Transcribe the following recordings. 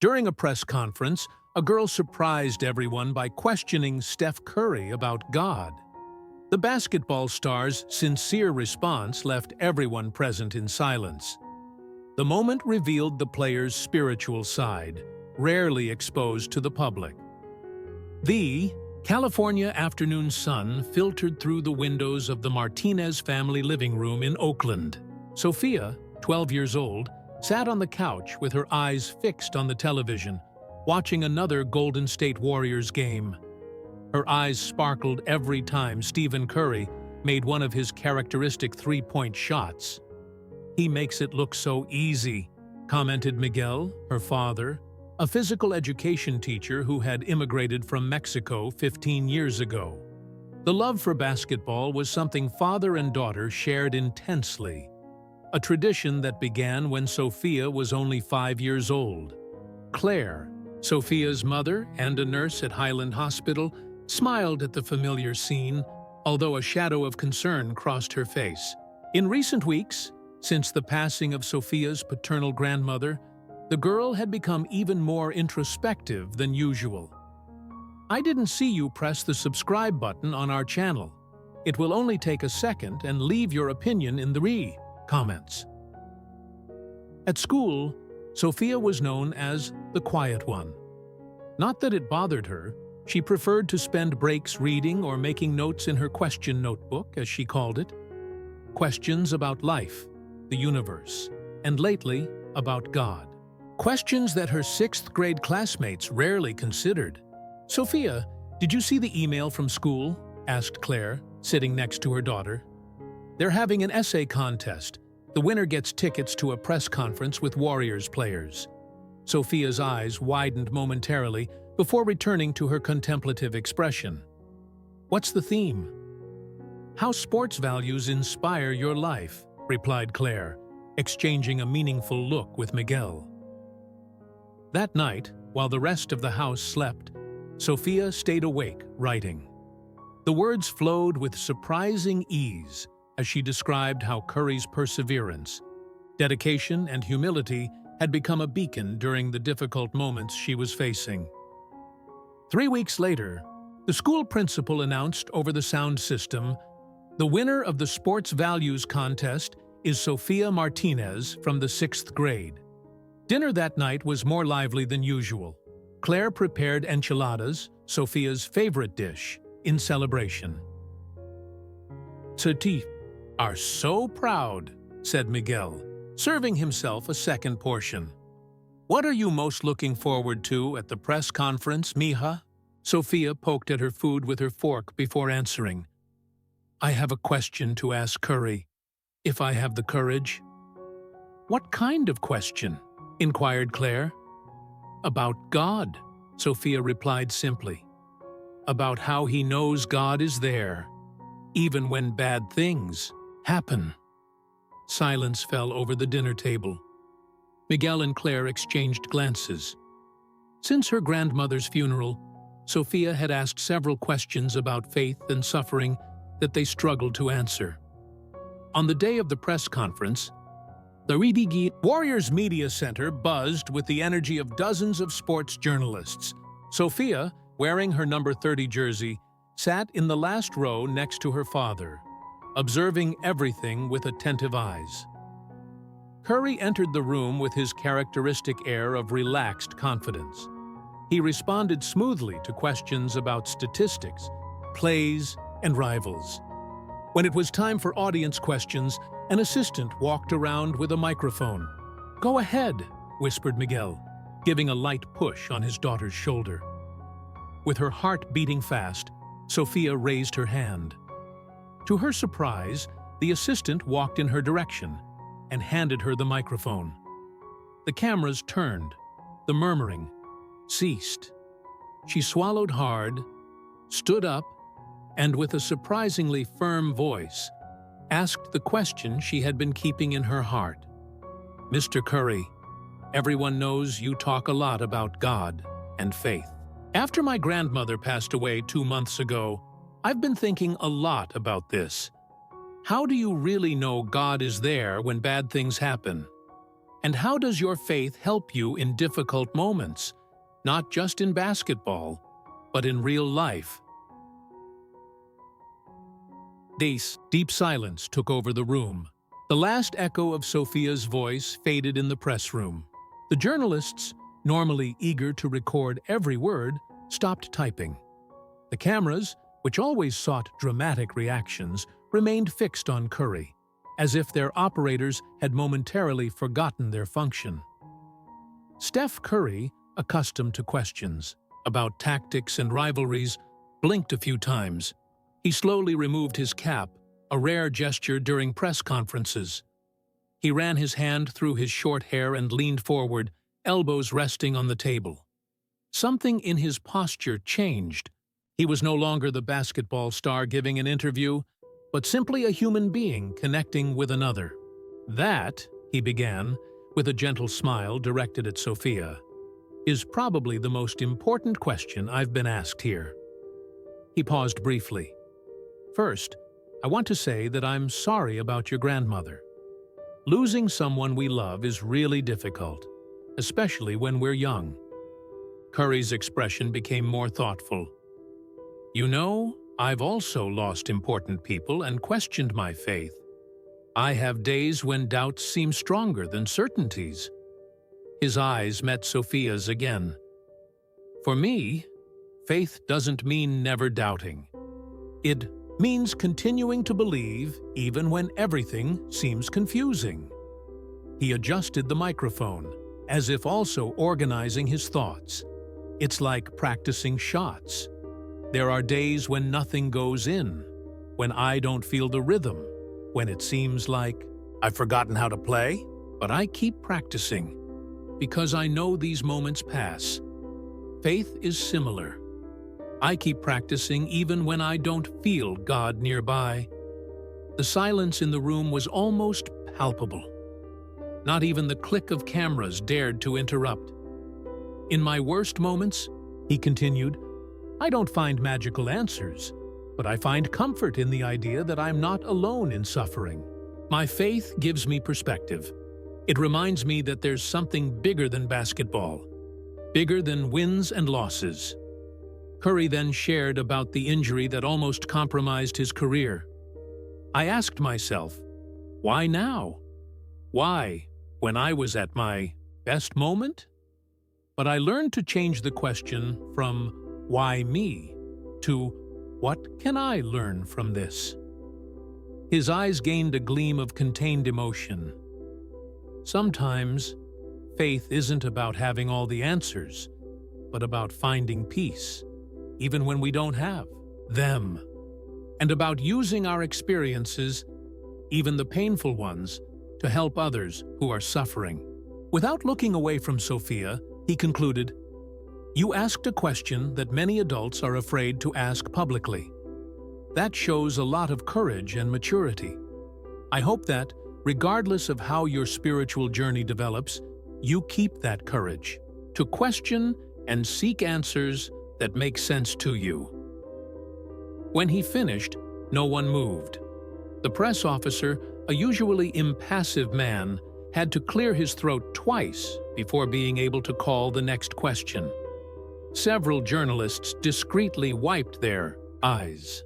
During a press conference, a girl surprised everyone by questioning Steph Curry about God. The basketball star's sincere response left everyone present in silence. The moment revealed the player's spiritual side, rarely exposed to the public. The California afternoon sun filtered through the windows of the Martinez family living room in Oakland. Sophia, 12 years old, sat on the couch with her eyes fixed on the television, watching another Golden State Warriors game. Her eyes sparkled every time Stephen Curry made one of his characteristic three-point shots. "He makes it look so easy," commented Miguel, her father, a physical education teacher who had immigrated from Mexico 15 years ago. The love for basketball was something father and daughter shared intensely, a tradition that began when Sophia was only 5 years old. Claire, Sophia's mother and a nurse at Highland Hospital, smiled at the familiar scene, although a shadow of concern crossed her face. In recent weeks, since the passing of Sophia's paternal grandmother, the girl had become even more introspective than usual. "I didn't see you press the subscribe button on our channel. It will only take a second and leave your opinion in the comments." At school, Sophia was known as the quiet one. Not that it bothered her, she preferred to spend breaks reading or making notes in her question notebook, as she called it. Questions about life, the universe, and lately, about God. Questions that her sixth-grade classmates rarely considered. "Sophia, did you see the email from school?" asked Claire, sitting next to her daughter. "They're having an essay contest. The winner gets tickets to a press conference with Warriors players." Sophia's eyes widened momentarily before returning to her contemplative expression. "What's the theme?" "How sports values inspire your life," replied Claire, exchanging a meaningful look with Miguel. That night, while the rest of the house slept, Sophia stayed awake, writing. The words flowed with surprising ease as she described how Curry's perseverance, dedication, and humility had become a beacon during the difficult moments she was facing. 3 weeks later, the school principal announced over the sound system, "The winner of the Sports Values Contest is Sophia Martinez from the 6th grade." Dinner that night was more lively than usual. Claire prepared enchiladas, Sophia's favorite dish, in celebration. "Satif are so proud," said Miguel, serving himself a second portion. "What are you most looking forward to at the press conference, mija?" Sophia poked at her food with her fork before answering. "I have a question to ask Curry, if I have the courage." "What kind of question?" inquired Claire. "About God," Sophia replied simply. "About how he knows God is there, even when bad things happen." Silence fell over the dinner table. Miguel and Claire exchanged glances. Since her grandmother's funeral, Sophia had asked several questions about faith and suffering that they struggled to answer. On the day of the press conference, the Warriors Media Center buzzed with the energy of dozens of sports journalists. Sophia, wearing her number 30 jersey, sat in the last row next to her father, observing everything with attentive eyes. Curry entered the room with his characteristic air of relaxed confidence. He responded smoothly to questions about statistics, plays, and rivals. When it was time for audience questions, an assistant walked around with a microphone. "Go ahead," whispered Miguel, giving a light push on his daughter's shoulder. With her heart beating fast, Sophia raised her hand. To her surprise, the assistant walked in her direction and handed her the microphone. The cameras turned. The murmuring ceased. She swallowed hard, stood up, and with a surprisingly firm voice, asked the question she had been keeping in her heart. "Mr. Curry, everyone knows you talk a lot about God and faith. After my grandmother passed away 2 months ago, I've been thinking a lot about this. How do you really know God is there when bad things happen?" And how does your faith help you in difficult moments, not just in basketball, but in real life? Deep silence took over the room. The last echo of Sophia's voice faded in the press room. The journalists, normally eager to record every word, stopped typing. The cameras, which always sought dramatic reactions, remained fixed on Curry, as if their operators had momentarily forgotten their function. Steph Curry, accustomed to questions about tactics and rivalries, blinked a few times. He slowly removed his cap, a rare gesture during press conferences. He ran his hand through his short hair and leaned forward, elbows resting on the table. Something in his posture changed. He was no longer the basketball star giving an interview, but simply a human being connecting with another. "That," he began, with a gentle smile directed at Sophia, "is probably the most important question I've been asked here." He paused briefly. "First, I want to say that I'm sorry about your grandmother. Losing someone we love is really difficult, especially when we're young." Curry's expression became more thoughtful. "You know, I've also lost important people and questioned my faith. I have days when doubts seem stronger than certainties." His eyes met Sophia's again. "For me, faith doesn't mean never doubting. It means continuing to believe even when everything seems confusing." He adjusted the microphone, as if also organizing his thoughts. "It's like practicing shots. There are days when nothing goes in, when I don't feel the rhythm, when it seems like I've forgotten how to play, but I keep practicing, because I know these moments pass. Faith is similar. I keep practicing even when I don't feel God nearby." The silence in the room was almost palpable. Not even the click of cameras dared to interrupt. "In my worst moments," he continued, "I don't find magical answers, but I find comfort in the idea that I'm not alone in suffering. My faith gives me perspective. It reminds me that there's something bigger than basketball, bigger than wins and losses." Curry then shared about the injury that almost compromised his career. "I asked myself, why now? Why, when I was at my best moment? But I learned to change the question from why me to what can I learn from this?" His eyes gained a gleam of contained emotion. Sometimes, faith isn't about having all the answers, but about finding peace, even when we don't have them, and about using our experiences, even the painful ones, to help others who are suffering. Without looking away from Sophia, he concluded, "You asked a question that many adults are afraid to ask publicly. That shows a lot of courage and maturity. I hope that, regardless of how your spiritual journey develops, you keep that courage to question and seek answers that make sense to you." When he finished, no one moved. The press officer, a usually impassive man, had to clear his throat twice before being able to call the next question. Several journalists discreetly wiped their eyes.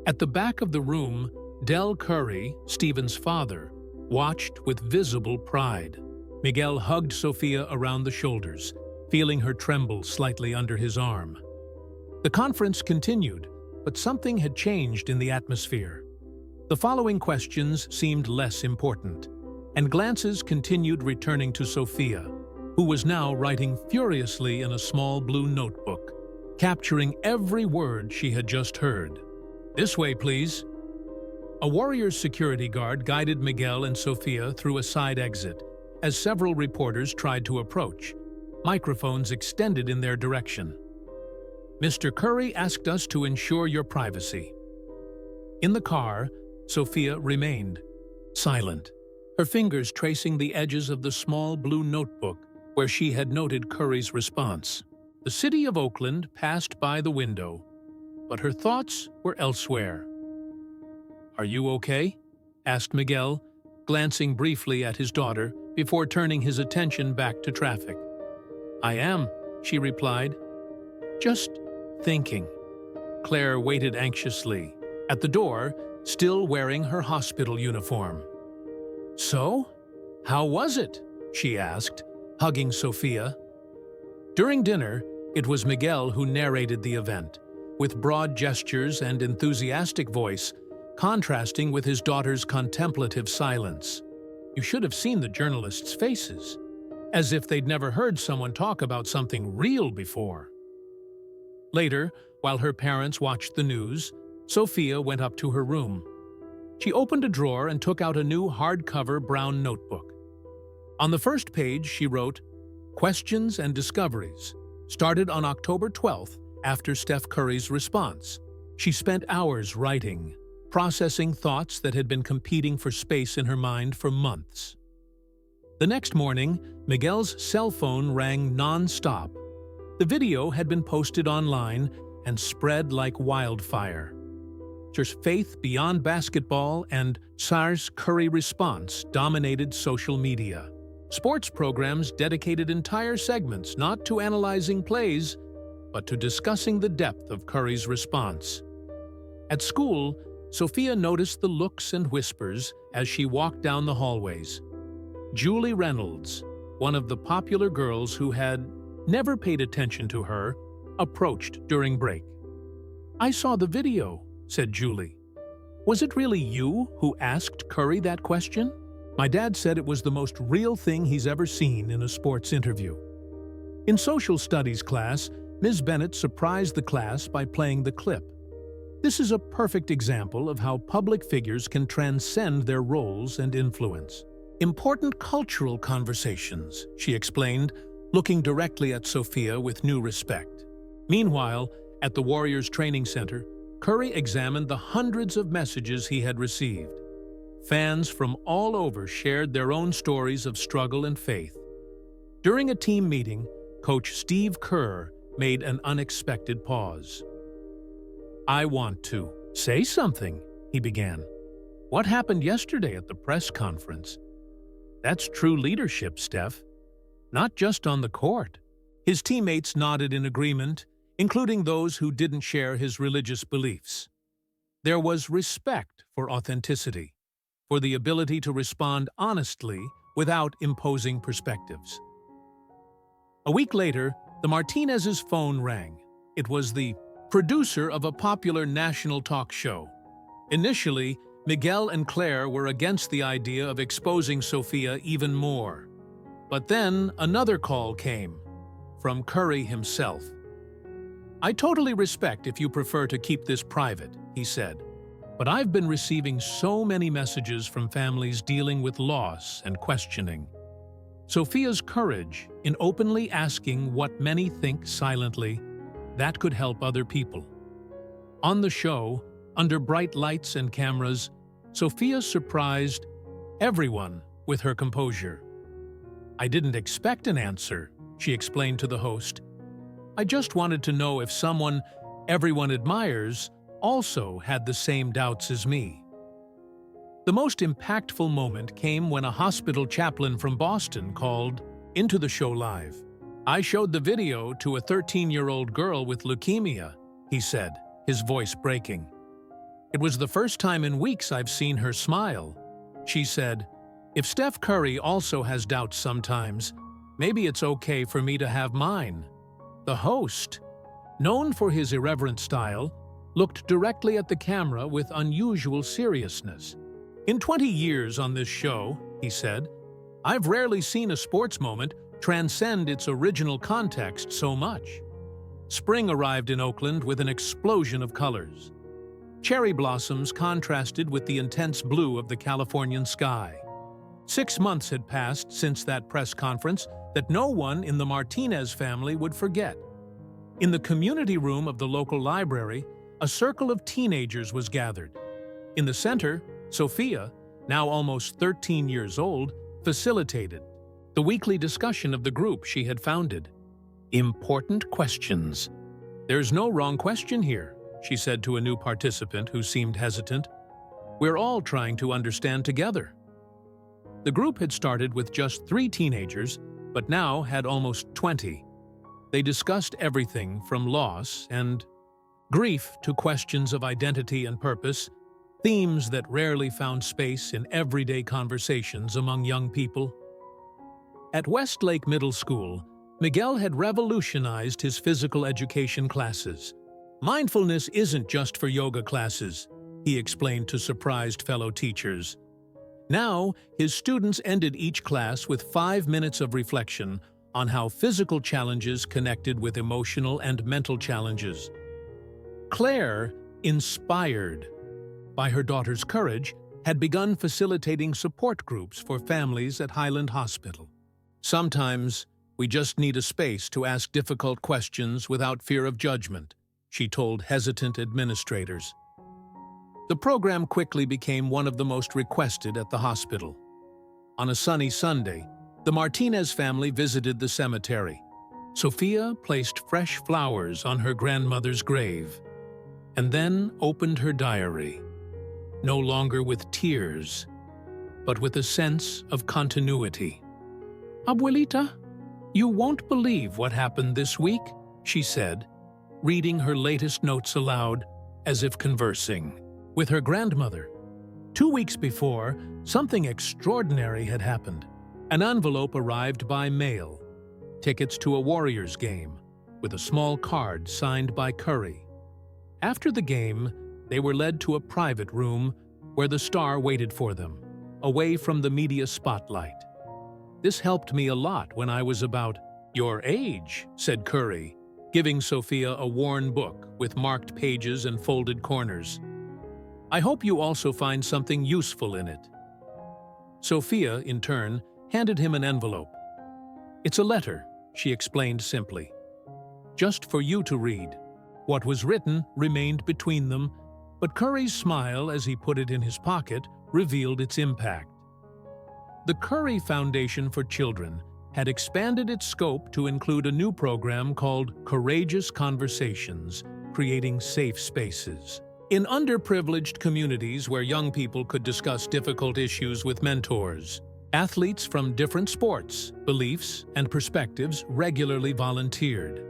At the back of the room, Del Curry, Stephen's father, watched with visible pride. Miguel hugged Sophia around the shoulders, feeling her tremble slightly under his arm. The conference continued, but something had changed in the atmosphere. The following questions seemed less important, and glances continued returning to Sophia, who was now writing furiously in a small blue notebook, capturing every word she had just heard. "This way, please." A warrior's security guard guided Miguel and Sophia through a side exit, as several reporters tried to approach, microphones extended in their direction. "Mr. Curry asked us to ensure your privacy." In the car, Sophia remained silent, her fingers tracing the edges of the small blue notebook where she had noted Curry's response. The city of Oakland passed by the window, but her thoughts were elsewhere. "Are you okay?" asked Miguel, glancing briefly at his daughter before turning his attention back to traffic. "I am," she replied. "Just thinking." Claire waited anxiously, at the door, still wearing her hospital uniform. "So, how was it?" she asked, hugging Sophia. During dinner, it was Miguel who narrated the event, with broad gestures and enthusiastic voice, contrasting with his daughter's contemplative silence. You should have seen the journalists' faces, as if they'd never heard someone talk about something real before. Later, while her parents watched the news, Sophia went up to her room. She opened a drawer and took out a new hardcover brown notebook. On the first page, she wrote, "Questions and Discoveries," started on October 12th after Steph Curry's response. She spent hours writing, processing thoughts that had been competing for space in her mind for months. The next morning, Miguel's cell phone rang non-stop. The video had been posted online and spread like wildfire. There's faith beyond basketball and Steph Curry response dominated social media. Sports programs dedicated entire segments not to analyzing plays, but to discussing the depth of Curry's response. At school, Sophia noticed the looks and whispers as she walked down the hallways. Julie Reynolds, one of the popular girls who had never paid attention to her, approached during break. "I saw the video," said Julie. "Was it really you who asked Curry that question?" "My dad said it was the most real thing he's ever seen in a sports interview." In social studies class, Ms. Bennett surprised the class by playing the clip. This is a perfect example of how public figures can transcend their roles and influence. "Important cultural conversations," she explained, looking directly at Sophia with new respect. Meanwhile, at the Warriors Training Center, Curry examined the hundreds of messages he had received. Fans from all over shared their own stories of struggle and faith. During a team meeting, Coach Steve Kerr made an unexpected pause. "I want to say something," he began. "What happened yesterday at the press conference? That's true leadership, Steph. Not just on the court." His teammates nodded in agreement, including those who didn't share his religious beliefs. There was respect for authenticity, for the ability to respond honestly without imposing perspectives. A week later, the Martinez's phone rang. It was the producer of a popular national talk show. Initially, Miguel and Claire were against the idea of exposing Sophia even more. But then another call came, from Curry himself. "I totally respect if you prefer to keep this private," he said. "But I've been receiving so many messages from families dealing with loss and questioning. Sophia's courage in openly asking what many think silently, that could help other people." On the show, under bright lights and cameras, Sophia surprised everyone with her composure. "I didn't expect an answer," she explained to the host. "I just wanted to know if someone everyone admires also had the same doubts as me." The most impactful moment came when a hospital chaplain from Boston called into the show live. "I showed the video to a 13-year-old girl with leukemia," he said, his voice breaking. "It was the first time in weeks I've seen her smile." She said, "If Steph Curry also has doubts sometimes, maybe it's okay for me to have mine." The host, known for his irreverent style, looked directly at the camera with unusual seriousness. "In 20 years on this show," he said, "I've rarely seen a sports moment transcend its original context so much." Spring arrived in Oakland with an explosion of colors. Cherry blossoms contrasted with the intense blue of the Californian sky. 6 months had passed since that press conference that no one in the Martinez family would forget. In the community room of the local library, a circle of teenagers was gathered. In the center, Sophia, now almost 13 years old, facilitated the weekly discussion of the group she had founded. "Important questions. There's no wrong question here," she said to a new participant who seemed hesitant. "We're all trying to understand together." The group had started with just 3 teenagers, but now had almost 20. They discussed everything from loss and grief to questions of identity and purpose, themes that rarely found space in everyday conversations among young people. At Westlake Middle School, Miguel had revolutionized his physical education classes. "Mindfulness isn't just for yoga classes," he explained to surprised fellow teachers. Now, his students ended each class with 5 minutes of reflection on how physical challenges connected with emotional and mental challenges. Claire, inspired by her daughter's courage, had begun facilitating support groups for families at Highland Hospital. "Sometimes, we just need a space to ask difficult questions without fear of judgment," she told hesitant administrators. The program quickly became one of the most requested at the hospital. On a sunny Sunday, the Martinez family visited the cemetery. Sophia placed fresh flowers on her grandmother's grave, and then opened her diary, no longer with tears, but with a sense of continuity. "Abuelita, you won't believe what happened this week," she said, reading her latest notes aloud, as if conversing with her grandmother. 2 weeks before, something extraordinary had happened. An envelope arrived by mail, tickets to a Warriors game, with a small card signed by Curry. After the game, they were led to a private room where the star waited for them, away from the media spotlight. "This helped me a lot when I was about your age," said Curry, giving Sophia a worn book with marked pages and folded corners. "I hope you also find something useful in it." Sophia, in turn, handed him an envelope. "It's a letter," she explained simply. "Just for you to read." What was written remained between them, but Curry's smile as he put it in his pocket revealed its impact. The Curry Foundation for Children had expanded its scope to include a new program called Courageous Conversations, creating safe spaces in underprivileged communities where young people could discuss difficult issues with mentors. Athletes from different sports, beliefs, and perspectives regularly volunteered.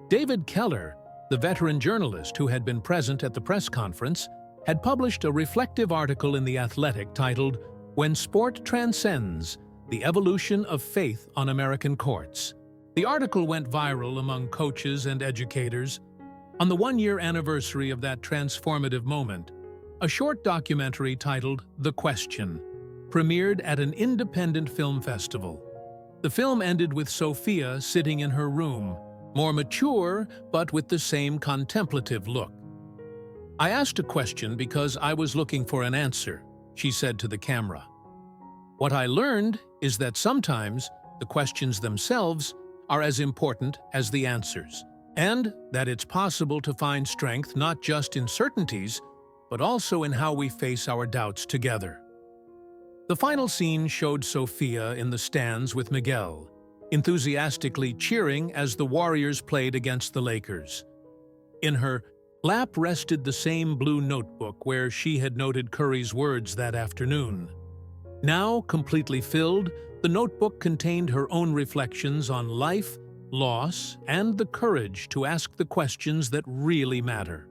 David Keller, the veteran journalist who had been present at the press conference, had published a reflective article in The Athletic titled "When Sport Transcends: The Evolution of Faith on American Courts." The article went viral among coaches and educators. On the 1-year anniversary of that transformative moment, a short documentary titled "The Question" premiered at an independent film festival. The film ended with Sophia sitting in her room, more mature but with the same contemplative look. "I asked a question because I was looking for an answer," she said to the camera. "What I learned is that sometimes the questions themselves are as important as the answers, and that it's possible to find strength not just in certainties, but also in how we face our doubts together." The final scene showed Sophia in the stands with Miguel, enthusiastically cheering as the Warriors played against the Lakers. In her lap rested the same blue notebook where she had noted Curry's words that afternoon. Now completely filled, the notebook contained her own reflections on life, loss, and the courage to ask the questions that really matter.